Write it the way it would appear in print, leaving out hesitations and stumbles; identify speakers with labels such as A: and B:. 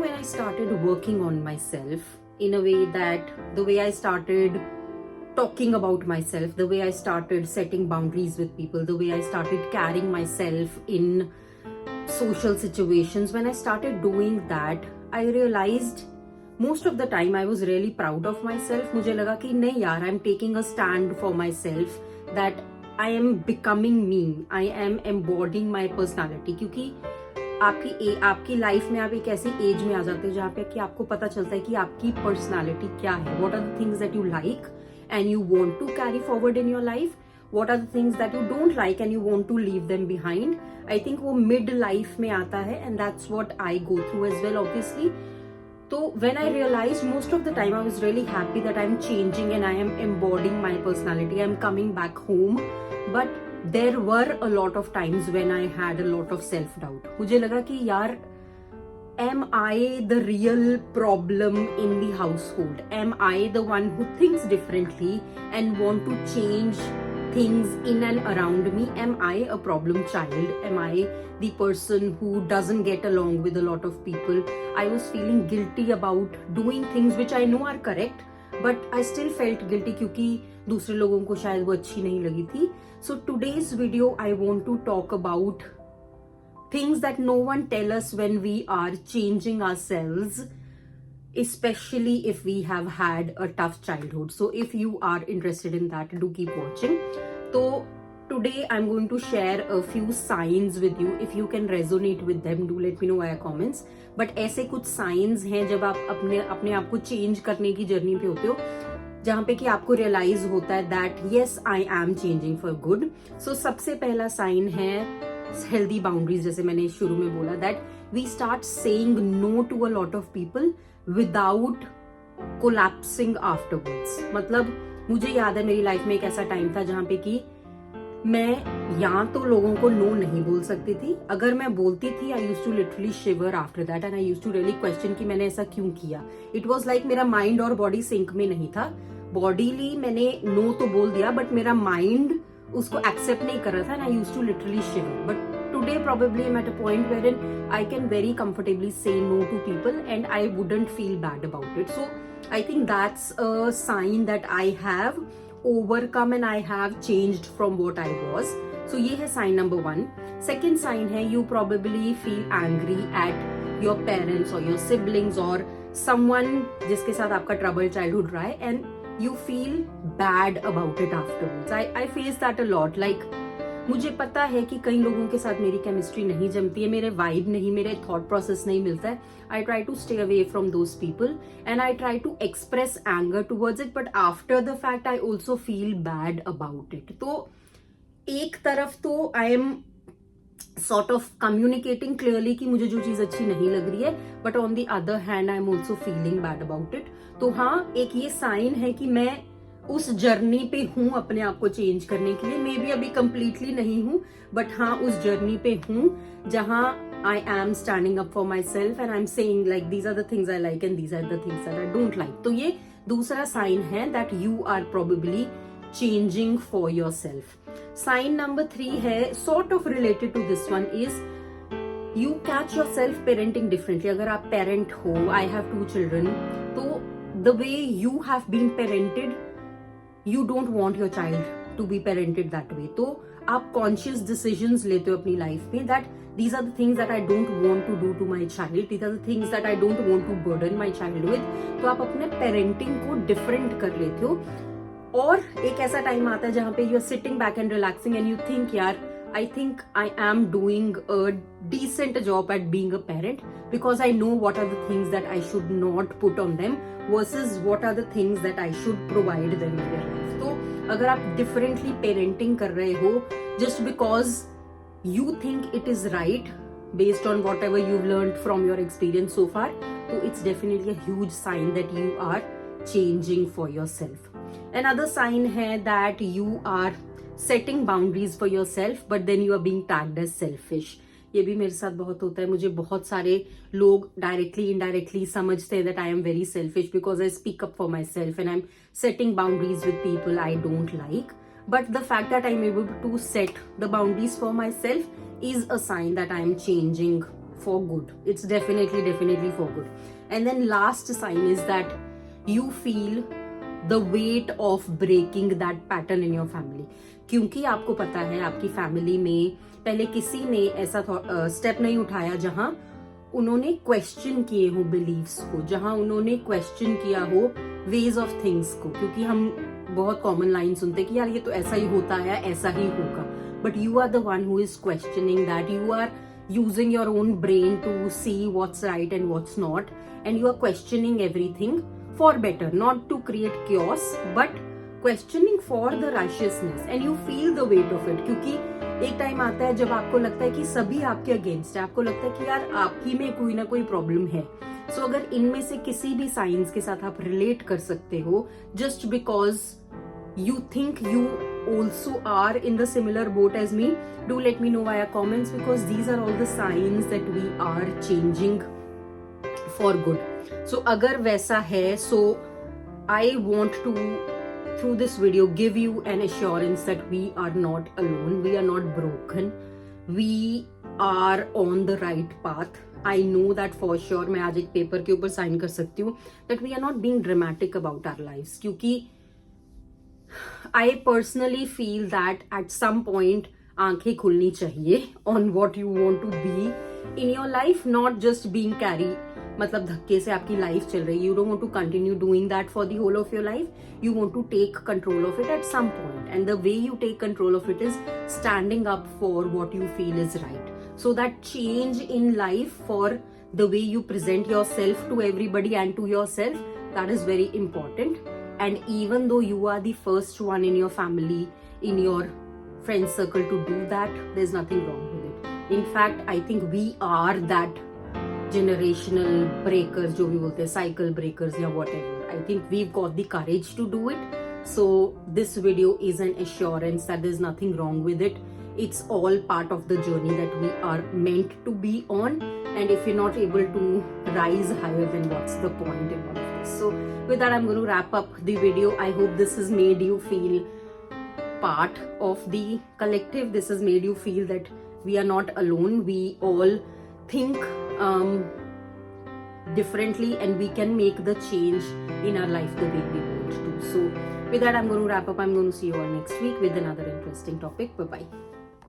A: when I started working on myself in a way that the way I started talking about myself, the way I started setting boundaries with people, the way I started carrying myself in social situations, when I started doing that, I realized most of the time I was really proud of myself. मुझे लगा कि नहीं यार, I'm taking a stand for myself, that I am becoming me, I am embodying my personality. क्योंकि आपकी life में आप एक ऐसी एज में आ जाते हैं जहाँ पे कि आपको पता चलता है कि आपकी पर्सनालिटी क्या है, what are the things that you like and you want to carry forward in your life, what are the things that you don't like and you want to leave them behind. I think वो mid life में आता है and that's what I go through as well obviously. So when I realized, most of the time I was really happy that I'm changing and I am embodying my personality. I'm coming back home, but there were a lot of times when I had a lot of self-doubt. मुझे लगा कि यार, am I the real problem in the household? Am I the one who thinks differently and want to change things in and around me? Am I a problem child? Am I the person who doesn't get along with a lot of people? I was feeling guilty about doing things which I know are correct, but I still felt guilty क्योंकि दूसरे लोगों को शायद वो अच्छी नहीं लगी थी. So today's video I want to talk about things that no one tell us when we are changing ourselves, especially if we have had a tough childhood. So if you are interested in that, do keep watching. So today I'm going to share a few signs with you. If you can resonate with them, do let me know via comments. But ऐसे कुछ signs हैं जब आप अपने आप को change करने की जर्नी पे होते हो, जहाँ पे कि आपको रियलाइज होता है that yes I am changing for good. So सबसे पहला साइन है हेल्दी बाउंड्रीज. जैसे मैंने शुरू में बोला that we start saying no to a lot of people without collapsing afterwards. मतलब मुझे याद है मेरी लाइफ में एक ऐसा टाइम था जहाँ पे कि मैं या तो लोगों को नो नहीं बोल सकती थी, अगर मैं बोलती थी I use to literally shiver after that and I use to really question कि मैंने ऐसा क्यों किया. इट वाज लाइक मेरा माइंड और बॉडी सिंक में नहीं था. बॉडीली मैंने नो तो बोल दिया बट मेरा माइंड उसको एक्सेप्ट नहीं कर रहा था and I use to literally shiver. But today probably I'm at a point wherein I can very comfortably say no to people and I wouldn't feel bad about it. So I think that's a sign that I have overcome and I have changed from what I was. So ये है sign number 1. Second sign है you probably feel angry at your parents or your siblings or someone जिसके साथ आपका troubled childhood रहा है and you feel bad about it afterwards. I face that a lot. Like मुझे पता है कि कई लोगों के साथ मेरी केमिस्ट्री नहीं जमती है, मेरे वाइब नहीं, मेरे थॉट प्रोसेस नहीं मिलता है. I try to stay away from those people and I try to express anger towards it, but after the fact I also feel bad about it. तो एक तरफ तो I am sort of communicating clearly कि मुझे जो चीज अच्छी नहीं लग रही है, but on the other hand I am also feeling bad about it. तो हाँ, एक ये साइन है कि मैं उस जर्नी पे हूं अपने आप को चेंज करने के लिए. मे बी अभी कंप्लीटली नहीं हूं, बट हाँ उस जर्नी पे हूं जहां I am standing up for myself and I am saying like these are the things I like and these are the things that I don't like. तो ये दूसरा साइन है that you are probably changing for yourself. Sign number 3 है sort of related to this one is you catch yourself parenting differently. अगर आप parent हो, I have 2 children, तो the way you have been parented you don't want your child to be parented that way. तो आप conscious decisions लेते हो अपनी life में that these are the things that I don't want to do to my child, these are the things that I don't want to burden my child with. तो आप अपने parenting को different कर लेते हो. और एक ऐसा टाइम आता है जहाँ पे you are sitting back and relaxing and you think यार I think I am doing a decent job at being a parent because I know what are the things that I should not put on them versus what are the things that I should provide them in their life. तो अगर आप differently parenting कर रहे हो just because you think it is right based on whatever you've learned from your experience so far, so it's definitely a huge sign that you are changing for yourself. Another sign है that you are setting boundaries for yourself but then you are being tagged as selfish. ये भी मेरे साथ बहुत होता है. मुझे बहुत सारे लोग डायरेक्टली इनडायरेक्टली समझते हैं that I am very selfish because I speak up for myself and I'm setting boundaries with people I don't like. But the fact that I'm able to set the boundaries for myself is a sign that I'm changing for good. It's definitely for good. And then last sign is that you feel the weight of breaking that pattern in your family. क्योंकि आपको पता है आपकी family में पहले किसी ने ऐसा स्टेप नहीं उठाया जहां उन्होंने क्वेश्चन किए हो बिलीव्स को, जहां उन्होंने क्वेश्चन किया हो वेज ऑफ थिंग्स को. क्योंकि हम बहुत कॉमन लाइन सुनते हैं कि यार ये तो ऐसा ही होता है, ऐसा ही होगा, but you are the one who is questioning that. You are using your own brain to see what's right and what's not, and you are questioning everything for better, not to create chaos but questioning for the righteousness, and you feel the weight of it. क्योंकि एक time आता है जब आपको लगता है कि सभी आपके अगेंस्ट है, आपको लगता है कि यार आप ही में कोई ना कोई प्रॉब्लम है. सो अगर इनमें से किसी भी साइंस के साथ आप रिलेट कर सकते हो, just because you think you also are in the similar boat as me, do let me know via comments, because these are all the signs that we are changing for good. So agar वैसा है, so I want to through this video give you an assurance that we are not alone, we are not broken, we are on the right path. I know that for sure. मैं आज एक paper के ऊपर sign कर सकती हूँ that we are not being dramatic about our lives, क्योंकि I personally feel that at some point आंखें खुलनी चाहिए on what you want to be in your life, not just being carried. मतलब धक्के से आपकी लाइफ चल रही है. You don't want to continue doing that for the whole of your life. You want to take control of it at some point, and the way you take control of it is standing up for what you feel is right. So that change in life for the way you present yourself to everybody and to yourself, that is very important. And even though you are the first one in your family, in your friend circle to do that, there's nothing wrong with it. In fact, I think we are that generational breakers, जो भी बोलते हैं, cycle breakers या whatever. I think we've got the courage to do it. So this video is an assurance that there's nothing wrong with it. It's all part of the journey that we are meant to be on. And if you're not able to rise higher, then what's the point in all of this? So with that, I'm going to wrap up the video. I hope this has made you feel part of the collective. This has made you feel that we are not alone. We all think differently, and we can make the change in our life the way we want to. So with that, I'm going to wrap up. I'm going to see you all next week with another interesting topic. Bye bye.